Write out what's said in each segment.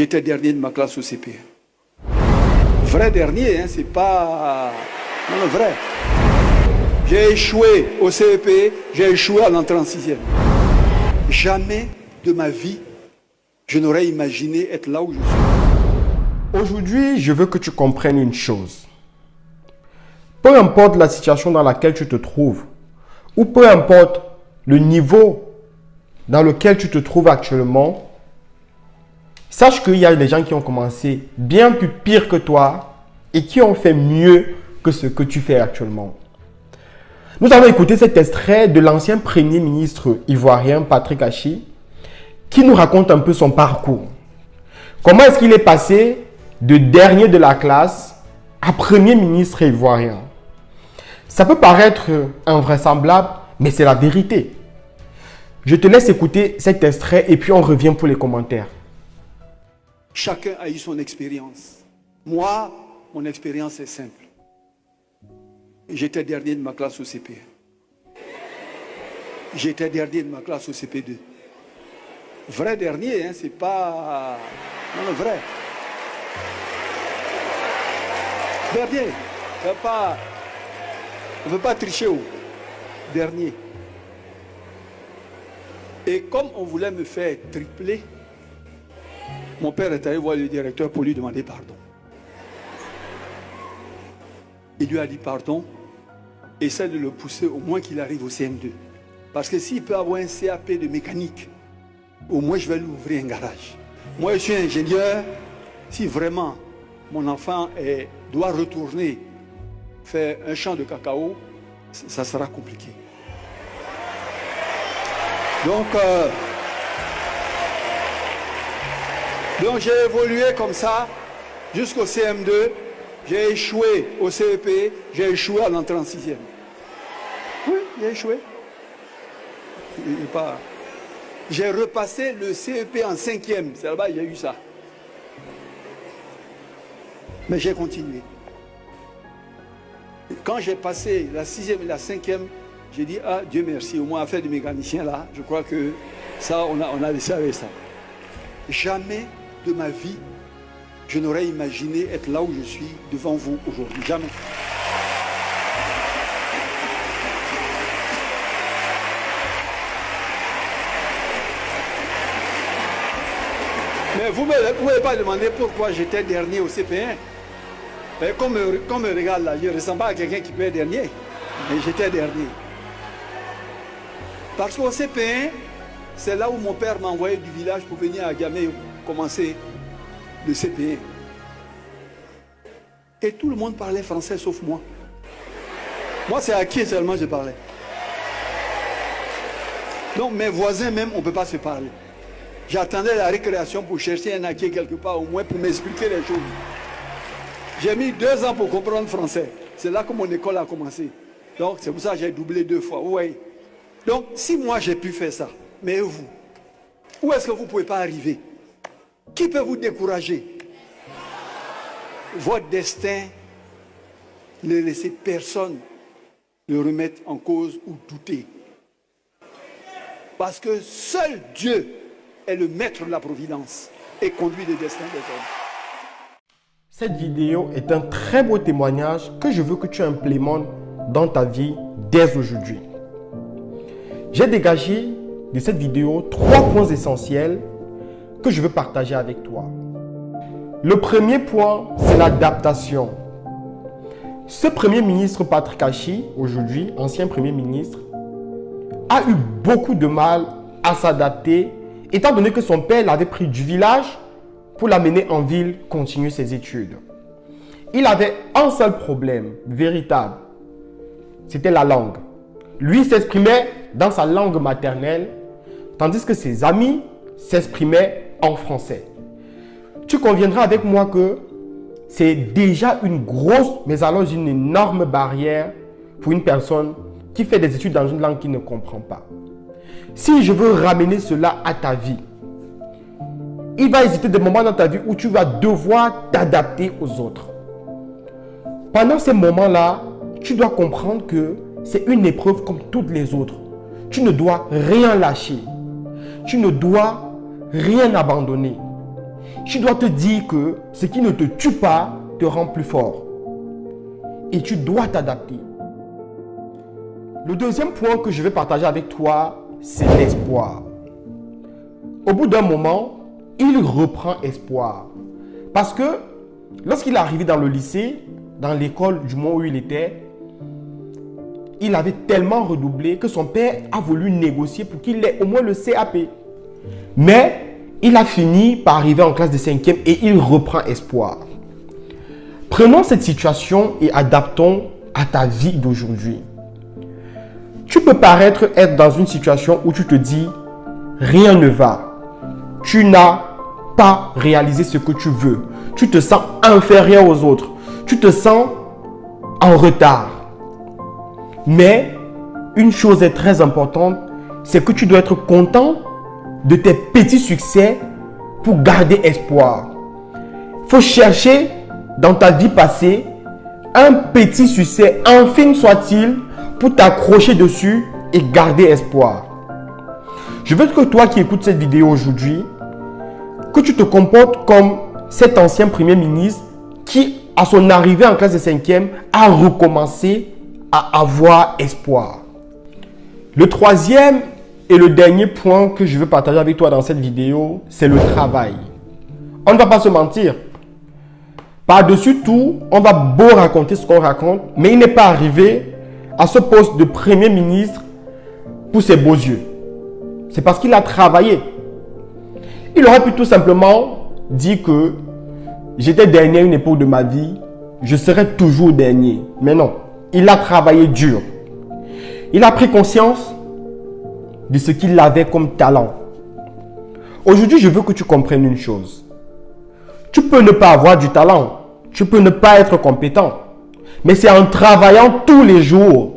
J'étais dernier de ma classe au CP. Vrai dernier, hein, c'est pas... Non, vrai. J'ai échoué au CEP, j'ai échoué à l'entrée en sixième. Jamais de ma vie, je n'aurais imaginé être là où je suis. Aujourd'hui, je veux que tu comprennes une chose. Peu importe la situation dans laquelle tu te trouves, ou peu importe le niveau dans lequel tu te trouves actuellement, sache qu'il y a des gens qui ont commencé bien plus pire que toi et qui ont fait mieux que ce que tu fais actuellement. Nous allons écouter cet extrait de l'ancien Premier ministre ivoirien Patrick Achi qui nous raconte un peu son parcours. Comment est-ce qu'il est passé de dernier de la classe à Premier ministre ivoirien? Ça peut paraître invraisemblable, mais c'est la vérité. Je te laisse écouter cet extrait et puis on revient pour les commentaires. Chacun a eu son expérience. Moi, mon expérience est simple. J'étais dernier de ma classe au CP. J'étais dernier de ma classe au CP2. Vrai dernier, hein, c'est pas... Non, vrai. Dernier. On ne veut pas tricher au dernier. Et comme on voulait me faire tripler, mon père est allé voir le directeur pour lui demander pardon. Il lui a dit pardon, essaie de le pousser au moins qu'il arrive au CM2. Parce que s'il peut avoir un CAP de mécanique, au moins je vais lui ouvrir un garage. Moi je suis ingénieur, si vraiment mon enfant doit retourner faire un champ de cacao, ça sera compliqué. Donc j'ai évolué comme ça jusqu'au CM2. J'ai échoué au CEP, j'ai échoué à l'entrée en sixième. Oui, j'ai échoué. J'ai repassé le CEP en cinquième. C'est là-bas qu'il y a eu ça. Mais j'ai continué. Quand j'ai passé la sixième et la cinquième, j'ai dit, ah Dieu merci, au moins affaire de mécanicien là, je crois que ça, on a laissé avec ça. Jamais de ma vie, je n'aurais imaginé être là où je suis devant vous aujourd'hui. Jamais. Mais vous ne pouvez pas demander pourquoi j'étais dernier au CP1. Mais comme on me regarde là, je ne ressemble pas à quelqu'un qui peut être dernier. Mais j'étais dernier. Parce qu'au CP1, c'est là où mon père m'a envoyé du village pour venir à Gamay commencer le CP1. Et tout le monde parlait français sauf moi. Moi, c'est à qui seulement je parlais. Donc mes voisins même, on ne peut pas se parler. J'attendais la récréation pour chercher un acquis quelque part, au moins pour m'expliquer les choses. J'ai mis 2 ans pour comprendre français. C'est là que mon école a commencé. Donc c'est pour ça que j'ai doublé 2 fois. Ouais. Donc si moi j'ai pu faire ça, mais vous, où est-ce que vous ne pouvez pas arriver? Qui peut vous décourager? Votre destin, ne laissez personne le remettre en cause ou douter. Parce que seul Dieu est le maître de la providence et conduit le destin des hommes. Cette vidéo est un très beau témoignage que je veux que tu implémentes dans ta vie dès aujourd'hui. J'ai dégagé de cette vidéo 3 points essentiels que je veux partager avec toi. Le premier point, c'est l'adaptation. Ce Premier ministre Patrick Achi, aujourd'hui ancien Premier ministre, a eu beaucoup de mal à s'adapter étant donné que son père l'avait pris du village pour l'amener en ville continuer ses études. Il avait un seul problème véritable, c'était la langue. Lui s'exprimait dans sa langue maternelle, tandis que ses amis s'exprimaient en français. Tu conviendras avec moi que c'est déjà une grosse, mais alors une énorme barrière pour une personne qui fait des études dans une langue qu'il ne comprend pas. Si je veux ramener cela à ta vie, il va exister des moments dans ta vie où tu vas devoir t'adapter aux autres. Pendant ces moments-là, tu dois comprendre que c'est une épreuve comme toutes les autres. Tu ne dois rien lâcher. Tu ne dois rien abandonner. tu dois te dire que ce qui ne te tue pas te rend plus fort. Et tu dois t'adapter. Le deuxième point que je vais partager avec toi, c'est l'espoir. Au bout d'un moment, il reprend espoir. Parce que lorsqu'il est arrivé dans le lycée, dans l'école du moment où il était, il avait tellement redoublé que son père a voulu négocier pour qu'il ait au moins le CAP. Mais il a fini par arriver en classe de 5e et il reprend espoir. Prenons cette situation et adaptons à ta vie d'aujourd'hui. Tu peux paraître être dans une situation où tu te dis rien ne va. Tu n'as pas réalisé ce que tu veux. Tu te sens inférieur aux autres. Tu te sens en retard. Mais une chose est très importante, c'est que tu dois être content de tes petits succès pour garder espoir. Il faut chercher dans ta vie passée un petit succès, infime soit-il, pour t'accrocher dessus et garder espoir. Je veux que toi qui écoutes cette vidéo aujourd'hui, que tu te comportes comme cet ancien premier ministre qui, à son arrivée en classe de 5e, a recommencé à avoir espoir. Le troisième et le dernier point que je veux partager avec toi dans cette vidéo, c'est le travail. On ne va pas se mentir. Par-dessus tout, on va beau raconter ce qu'on raconte, mais il n'est pas arrivé à ce poste de premier ministre pour ses beaux yeux. C'est parce qu'il a travaillé. Il aurait pu tout simplement dire que j'étais dernier à une époque de ma vie, je serai toujours dernier. Mais non, il a travaillé dur. Il a pris conscience de ce qu'il avait comme talent. Aujourd'hui, je veux que tu comprennes une chose. Tu peux ne pas avoir du talent. Tu peux ne pas être compétent. Mais c'est en travaillant tous les jours.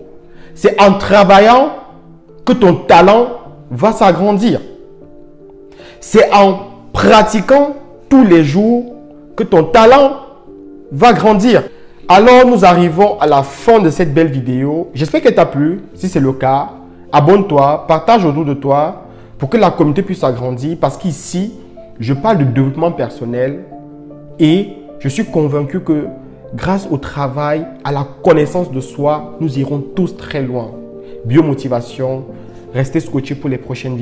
C'est en travaillant que ton talent va s'agrandir. C'est en pratiquant tous les jours que ton talent va grandir. Alors, nous arrivons à la fin de cette belle vidéo. J'espère qu'elle t'a plu. Si c'est le cas, abonne-toi, partage autour de toi pour que la communauté puisse s'agrandir. Parce qu'ici, je parle de développement personnel et je suis convaincu que grâce au travail, à la connaissance de soi, nous irons tous très loin. Biomotivation, restez scotchés pour les prochaines vidéos.